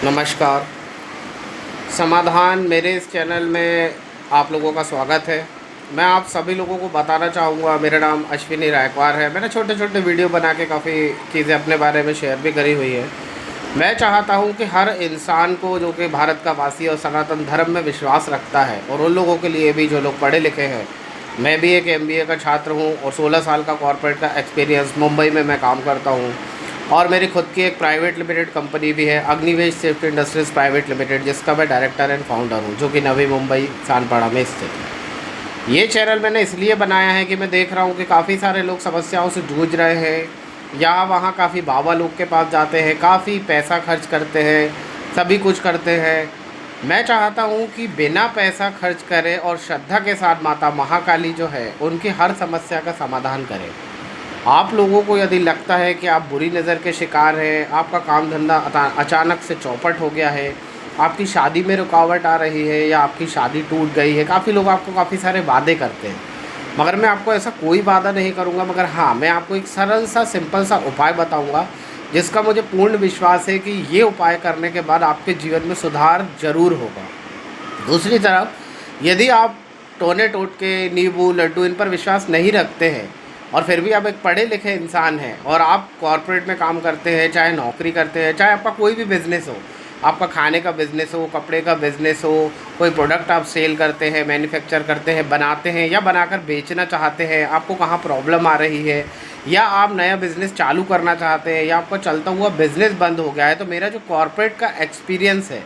नमस्कार। समाधान मेरे इस चैनल में आप लोगों का स्वागत है। मैं आप सभी लोगों को बताना चाहूँगा, मेरा नाम अश्विनी रायकवार है। मैंने छोटे छोटे वीडियो बना के काफ़ी चीज़ें अपने बारे में शेयर भी करी हुई है। मैं चाहता हूँ कि हर इंसान को जो कि भारत का वासी और सनातन धर्म में विश्वास रखता है, और उन लोगों के लिए भी जो लोग पढ़े लिखे हैं। मैं भी एक MBA का छात्र हूँ और 16 साल का कॉर्पोरेट का एक्सपीरियंस मुंबई में मैं काम करता हूँ। और मेरी खुद की एक प्राइवेट लिमिटेड कंपनी भी है, Agnivesh safety industries private limited, जिसका मैं डायरेक्टर एंड फाउंडर हूँ, जो कि नवी मुंबई सानपाड़ा में स्थित है। ये चैनल मैंने इसलिए बनाया है कि मैं देख रहा हूँ कि काफ़ी सारे लोग समस्याओं से जूझ रहे हैं। यहाँ वहाँ काफ़ी बाबा लोग के पास जाते हैं, काफ़ी पैसा खर्च करते हैं, सभी कुछ करते हैं। मैं चाहता हूँ कि बिना पैसा खर्च करे और श्रद्धा के साथ माता महाकाली जो है उनकी हर समस्या का समाधान करें। आप लोगों को यदि लगता है कि आप बुरी नज़र के शिकार हैं, आपका काम धंधा अचानक से चौपट हो गया है, आपकी शादी में रुकावट आ रही है, या आपकी शादी टूट गई है, काफ़ी लोग आपको काफ़ी सारे वादे करते हैं, मगर मैं आपको ऐसा कोई वादा नहीं करूँगा। मगर हाँ, मैं आपको एक सरल सा सिंपल सा उपाय बताऊँगा, जिसका मुझे पूर्ण विश्वास है कि ये उपाय करने के बाद आपके जीवन में सुधार ज़रूर होगा। दूसरी तरफ यदि आप टोने टोटके, नींबू लड्डू इन पर विश्वास नहीं रखते हैं, और फिर भी आप एक पढ़े लिखे इंसान हैं और आप कॉरपोरेट में काम करते हैं, चाहे नौकरी करते हैं, चाहे आपका कोई भी बिज़नेस हो, आपका खाने का बिज़नेस हो, कपड़े का बिज़नेस हो, कोई प्रोडक्ट आप सेल करते हैं, मैन्युफैक्चर करते हैं, बनाते हैं या बनाकर बेचना चाहते हैं, आपको कहाँ प्रॉब्लम आ रही है, या आप नया बिज़नेस चालू करना चाहते हैं, या आपका चलता हुआ बिज़नेस बंद हो गया है, तो मेरा जो कॉरपोरेट का एक्सपीरियंस है,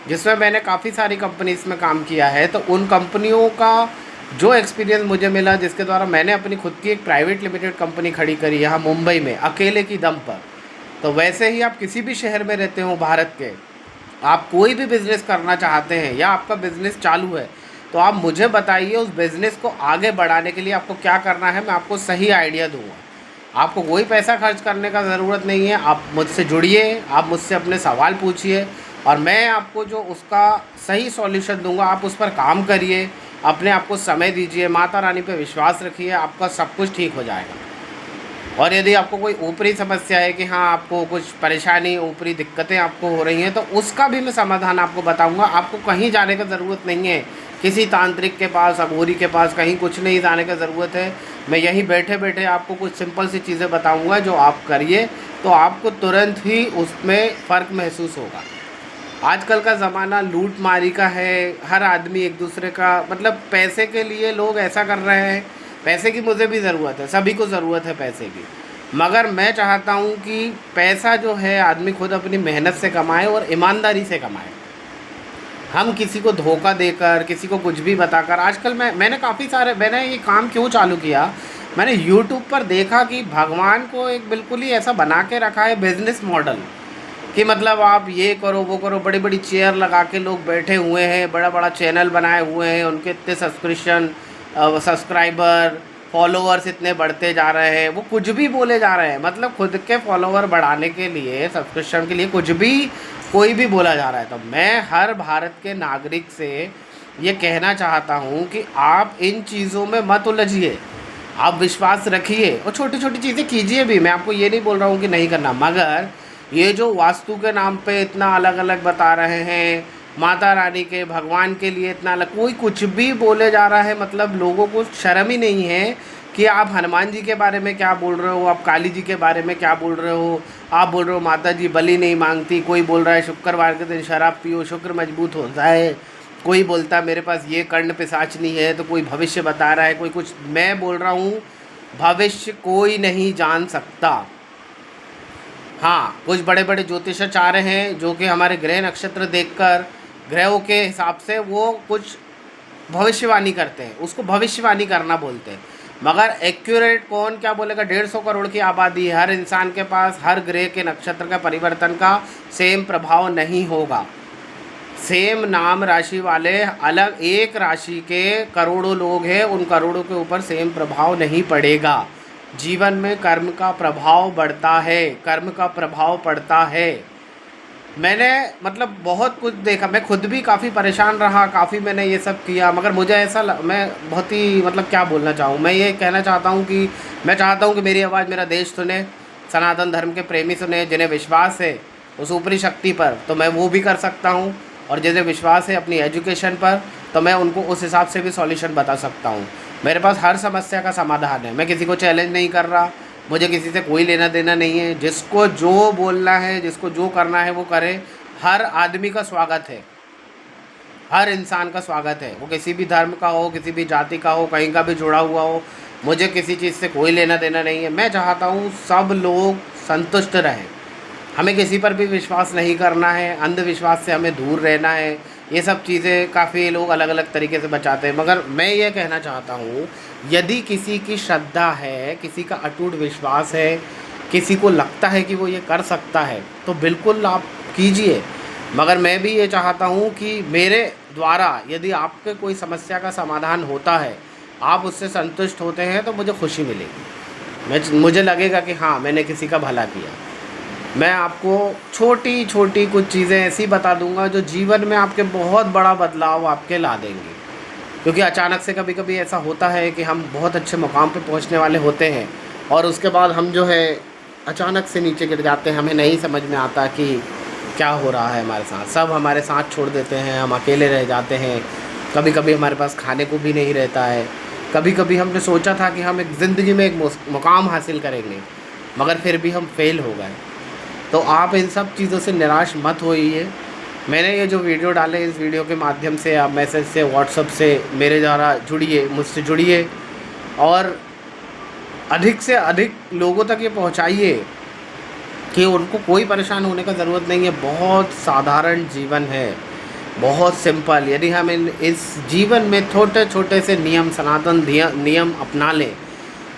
जिसमें मैंने काफ़ी सारी कंपनीज़ में काम किया है, तो उन कंपनियों का जो एक्सपीरियंस मुझे मिला, जिसके द्वारा मैंने अपनी खुद की एक प्राइवेट लिमिटेड कंपनी खड़ी करी यहाँ मुंबई में अकेले की दम पर। तो वैसे ही आप किसी भी शहर में रहते हो भारत के, आप कोई भी बिज़नेस करना चाहते हैं या आपका बिज़नेस चालू है, तो आप मुझे बताइए उस बिज़नेस को आगे बढ़ाने के लिए आपको क्या करना है। मैं आपको सही आइडिया दूँगा। आपको कोई पैसा खर्च करने का ज़रूरत नहीं है। आप मुझसे जुड़िए, आप मुझसे अपने सवाल पूछिए और मैं आपको जो उसका सही सॉल्यूशन दूंगा, आप उस पर काम करिए, अपने आप को समय दीजिए, माता रानी पे विश्वास रखिए, आपका सब कुछ ठीक हो जाएगा। और यदि आपको कोई ऊपरी समस्या है कि हाँ, आपको कुछ परेशानी, ऊपरी दिक्कतें आपको हो रही हैं, तो उसका भी मैं समाधान आपको बताऊंगा। आपको कहीं जाने की ज़रूरत नहीं है, किसी तांत्रिक के पास, अघोरी के पास, कहीं कुछ नहीं जाने की ज़रूरत है। मैं यहीं बैठे बैठे आपको कुछ सिंपल सी चीज़ें बताऊँगा, जो आप करिए तो आपको तुरंत ही उसमें फ़र्क महसूस होगा। आजकल का ज़माना लूट मारी का है। हर आदमी एक दूसरे का मतलब पैसे के लिए लोग ऐसा कर रहे हैं। पैसे की मुझे भी ज़रूरत है, सभी को ज़रूरत है पैसे की, मगर मैं चाहता हूँ कि पैसा जो है आदमी खुद अपनी मेहनत से कमाए और ईमानदारी से कमाए। हम किसी को धोखा देकर, किसी को कुछ भी बताकर, आजकल मैंने ये काम क्यों चालू किया, मैंने यूट्यूब पर देखा कि भगवान को एक बिल्कुल ही ऐसा बना के रखा है बिज़नेस मॉडल, कि मतलब आप ये करो वो करो, बड़ी बड़ी चेयर लगा के लोग बैठे हुए हैं, बड़ा बड़ा चैनल बनाए हुए हैं, उनके इतने सब्सक्राइबर, फॉलोअर्स इतने बढ़ते जा रहे हैं, वो कुछ भी बोले जा रहे हैं। मतलब खुद के फॉलोअर बढ़ाने के लिए, सब्सक्रिप्शन के लिए कुछ भी कोई भी बोला जा रहा है। तो मैं हर भारत के नागरिक से ये कहना चाहता हूँ कि आप इन चीज़ों में मत उलझिए, आप विश्वास रखिए और छोटी छोटी चीज़ें कीजिए भी। मैं आपको ये नहीं बोल रहा हूँ कि नहीं करना, मगर ये जो वास्तु के नाम पे इतना अलग अलग बता रहे हैं, माता रानी के, भगवान के लिए इतना अलग, कोई कुछ भी बोले जा रहा है। मतलब लोगों को शर्म ही नहीं है कि आप हनुमान जी के बारे में क्या बोल रहे हो, आप काली जी के बारे में क्या बोल रहे हो, आप बोल रहे हो माता जी बलि नहीं मांगती, कोई बोल रहा है शुक्रवार के दिन शराब पियो, शुक्र मजबूत होता है, कोई बोलता है मेरे पास ये कर्ण पिशाचनी है, तो कोई भविष्य बता रहा है, कोई कुछ। मैं बोल रहा हूँ भविष्य कोई नहीं जान सकता। हाँ, कुछ बड़े बड़े ज्योतिषाचार्य हैं जो कि हमारे ग्रह नक्षत्र देखकर, ग्रहों के हिसाब से वो कुछ भविष्यवाणी करते हैं, उसको भविष्यवाणी करना बोलते हैं। मगर एक्यूरेट कौन क्या बोलेगा। 150 करोड़ की आबादी है, हर इंसान के पास हर ग्रह के नक्षत्र का परिवर्तन का सेम प्रभाव नहीं होगा। सेम नाम राशि वाले अलग एक राशि के करोड़ों लोग हैं, उन करोड़ों के ऊपर सेम प्रभाव नहीं पड़ेगा। जीवन में कर्म का प्रभाव बढ़ता है, कर्म का प्रभाव पड़ता है। मैंने मतलब बहुत कुछ देखा, मैं खुद भी काफ़ी परेशान रहा, काफ़ी मैंने ये सब किया, मगर मुझे मैं बहुत ही मतलब क्या बोलना चाहूँ, मैं ये कहना चाहता हूँ कि मैं चाहता हूँ कि मेरी आवाज़ मेरा देश सुने, सनातन धर्म के प्रेमी सुने, जिन्हें विश्वास है उस ऊपरी शक्ति पर, तो मैं वो भी कर सकता हूँ। और जिसे विश्वास है अपनी एजुकेशन पर, तो मैं उनको उस हिसाब से भी सॉल्यूशन बता सकता हूँ। मेरे पास हर समस्या का समाधान है। मैं किसी को चैलेंज नहीं कर रहा, मुझे किसी से कोई लेना देना नहीं है। जिसको जो बोलना है, जिसको जो करना है वो करे। हर आदमी का स्वागत है, हर इंसान का स्वागत है, वो किसी भी धर्म का हो, किसी भी जाति का हो, कहीं का भी जुड़ा हुआ हो। मुझे किसी चीज़ से कोई लेना देना नहीं है। मैं चाहता हूँ सब लोग संतुष्ट रहें। हमें किसी पर भी विश्वास नहीं करना है, अंधविश्वास से हमें दूर रहना है। ये सब चीज़ें काफ़ी लोग अलग अलग तरीके से बचाते हैं, मगर मैं ये कहना चाहता हूँ, यदि किसी की श्रद्धा है, किसी का अटूट विश्वास है, किसी को लगता है कि वो ये कर सकता है, तो बिल्कुल आप कीजिए। मगर मैं भी ये चाहता हूँ कि मेरे द्वारा यदि आपके कोई समस्या का समाधान होता है, आप उससे संतुष्ट होते हैं, तो मुझे खुशी मिलेगी। मुझे लगेगा कि हाँ, मैंने किसी का भला किया। मैं आपको छोटी छोटी कुछ चीज़ें ऐसी बता दूंगा जो जीवन में आपके बहुत बड़ा बदलाव आपके ला देंगे। क्योंकि अचानक से कभी कभी ऐसा होता है कि हम बहुत अच्छे मुकाम पे पहुंचने वाले होते हैं, और उसके बाद हम जो है अचानक से नीचे गिर जाते हैं। हमें नहीं समझ में आता कि क्या हो रहा है हमारे साथ। सब हमारे साथ छोड़ देते हैं, हम अकेले रह जाते हैं। कभी कभी हमारे पास खाने को भी नहीं रहता है। कभी कभी हमने सोचा था कि हम एक ज़िंदगी में एक मुकाम हासिल करेंगे, मगर फिर भी हम फेल हो गए। तो आप इन सब चीज़ों से निराश मत होइए। मैंने ये जो वीडियो डाले, इस वीडियो के माध्यम से आप मैसेज से, व्हाट्सएप से मेरे द्वारा जुड़िए, मुझसे जुड़िए, और अधिक से अधिक लोगों तक ये पहुंचाइए कि उनको कोई परेशान होने का ज़रूरत नहीं है। बहुत साधारण जीवन है, बहुत सिंपल। यदि हम इस जीवन में छोटे छोटे से नियम, सनातन नियम अपना लें,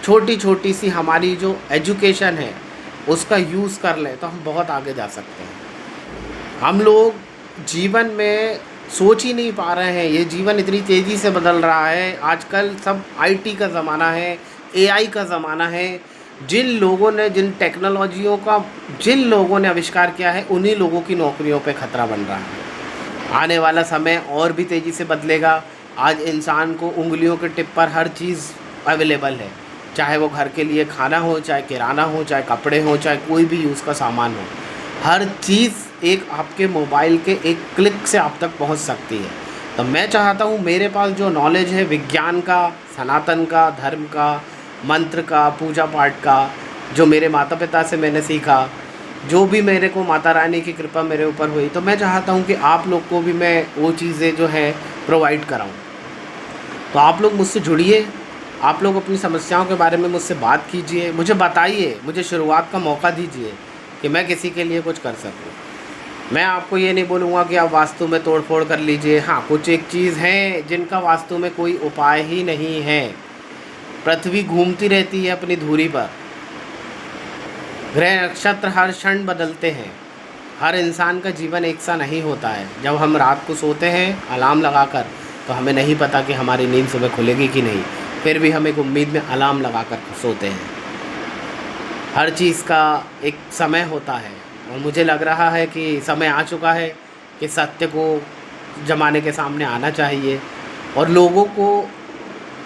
छोटी छोटी सी हमारी जो एजुकेशन है उसका यूज़ कर लें, तो हम बहुत आगे जा सकते हैं। हम लोग जीवन में सोच ही नहीं पा रहे हैं। ये जीवन इतनी तेज़ी से बदल रहा है। आजकल सब आईटी का ज़माना है, एआई का ज़माना है। जिन लोगों ने, जिन टेक्नोलॉजियों का जिन लोगों ने आविष्कार किया है, उन्हीं लोगों की नौकरियों पे खतरा बन रहा है। आने वाला समय और भी तेज़ी से बदलेगा। आज इंसान को उंगलियों के टिप पर हर चीज़ अवेलेबल है, चाहे वो घर के लिए खाना हो, चाहे किराना हो, चाहे कपड़े हो, चाहे कोई भी यूज़ का सामान हो। हर चीज़ एक आपके मोबाइल के एक क्लिक से आप तक पहुंच सकती है। तो मैं चाहता हूं, मेरे पास जो नॉलेज है विज्ञान का, सनातन का, धर्म का, मंत्र का, पूजा पाठ का, जो मेरे माता पिता से मैंने सीखा, जो भी मेरे को माता रानी की कृपा मेरे ऊपर हुई, तो मैं चाहता हूं कि आप लोग को भी मैं वो चीज़ें जो है प्रोवाइड कराऊँ। तो आप लोग मुझसे जुड़िए, आप लोग अपनी समस्याओं के बारे में मुझसे बात कीजिए, मुझे बताइए, मुझे शुरुआत का मौका दीजिए कि मैं किसी के लिए कुछ कर सकूं। मैं आपको ये नहीं बोलूँगा कि आप वास्तु में तोड़ फोड़ कर लीजिए। हाँ, कुछ एक चीज़ है जिनका वास्तु में कोई उपाय ही नहीं है। पृथ्वी घूमती रहती है अपनी धुरी पर, ग्रह नक्षत्र हर क्षण बदलते हैं। हर इंसान का जीवन एक सा नहीं होता है। जब हम रात को सोते हैं अलार्म लगाकर, तो हमें नहीं पता कि हमारी नींद सुबह खुलेगी कि नहीं, फिर भी हम एक उम्मीद में अलार्म लगाकर सोते हैं। हर चीज़ का एक समय होता है, और मुझे लग रहा है कि समय आ चुका है कि सत्य को ज़माने के सामने आना चाहिए और लोगों को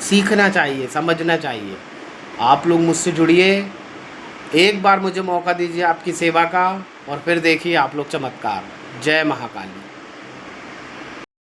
सीखना चाहिए, समझना चाहिए। आप लोग मुझसे जुड़िए, एक बार मुझे मौका दीजिए आपकी सेवा का, और फिर देखिए आप लोग चमत्कार। जय महाकाली।